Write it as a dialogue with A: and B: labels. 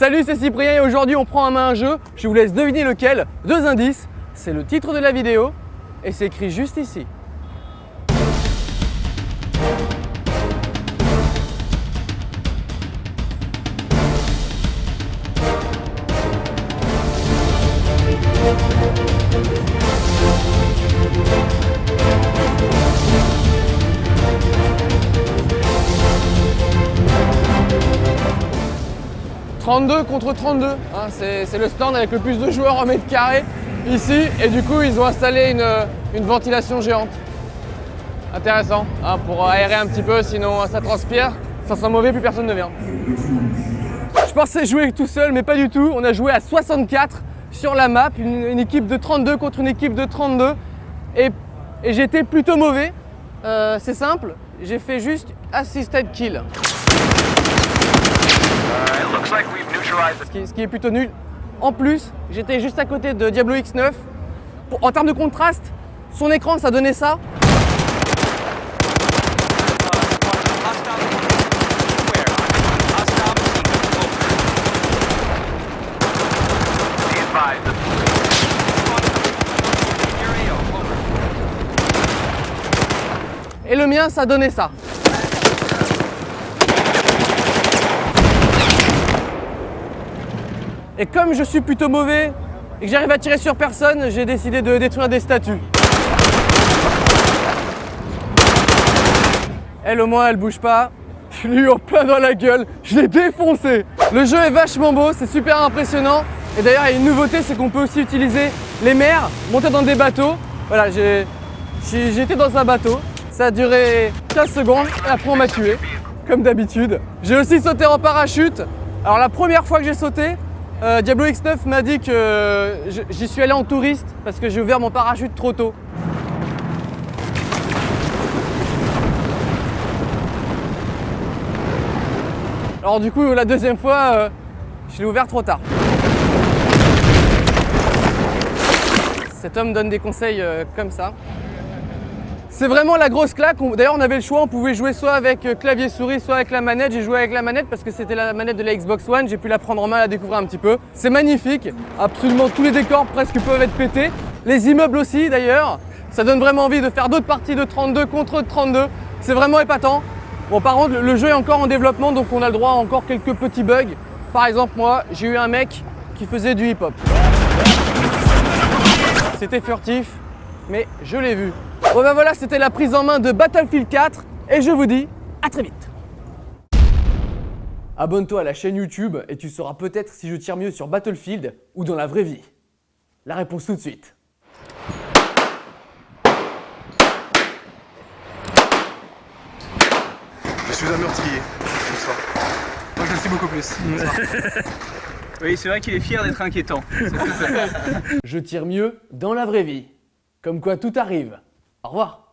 A: Salut, c'est Cyprien et aujourd'hui on prend en main un jeu. Je vous laisse deviner lequel. 2 indices, c'est le titre de la vidéo et c'est écrit juste ici. « 32 contre 32, hein, c'est le stand avec le plus de joueurs en mètre carré ici et du coup ils ont installé une ventilation géante. Intéressant, hein, pour aérer un petit peu, sinon ça transpire, ça sent mauvais, plus personne ne vient. Je pensais jouer tout seul mais pas du tout, on a joué à 64 sur la map, une équipe de 32 contre une équipe de 32 et j'étais plutôt mauvais, c'est simple, j'ai fait juste assisted kill. Ce qui est plutôt nul. En plus, j'étais juste à côté de Diablo X9. En termes de contraste, son écran ça donnait ça. Et le mien ça donnait ça. Et comme je suis plutôt mauvais et que j'arrive à tirer sur personne, j'ai décidé de détruire des statues. Elle au moins elle bouge pas. Je l'ai eu en plein dans la gueule, je l'ai défoncé. Le jeu est vachement beau, c'est super impressionnant. Et d'ailleurs il y a une nouveauté, c'est qu'on peut aussi utiliser les mers, monter dans des bateaux. Voilà, j'étais dans un bateau, ça a duré 15 secondes et après on m'a tué, comme d'habitude. J'ai aussi sauté en parachute. Alors la première fois que j'ai sauté, Diablo X9 m'a dit que j'y suis allé en touriste parce que j'ai ouvert mon parachute trop tôt. Alors du coup la deuxième fois, je l'ai ouvert trop tard. Cet homme donne des conseils comme ça. C'est vraiment la grosse claque. D'ailleurs on avait le choix, on pouvait jouer soit avec clavier souris, soit avec la manette. J'ai joué avec la manette parce que c'était la manette de la Xbox One, j'ai pu la prendre en main, la découvrir un petit peu. C'est magnifique, absolument tous les décors presque peuvent être pétés. Les immeubles aussi d'ailleurs. Ça donne vraiment envie de faire d'autres parties de 32 contre 32. C'est vraiment épatant. Bon par contre le jeu est encore en développement donc on a le droit à encore quelques petits bugs. Par exemple moi j'ai eu un mec qui faisait du hip-hop. C'était furtif mais je l'ai vu. Bon ben voilà, c'était la prise en main de Battlefield 4 et je vous dis à très vite. Abonne-toi à la chaîne YouTube et tu sauras peut-être si je tire mieux sur Battlefield ou dans la vraie vie. La réponse tout de suite.
B: Je suis un meurtrier. Bonsoir.
C: Moi je le suis beaucoup plus. Oui, c'est vrai qu'il est fier d'être inquiétant.
A: Je tire mieux dans la vraie vie. Comme quoi tout arrive. Au revoir.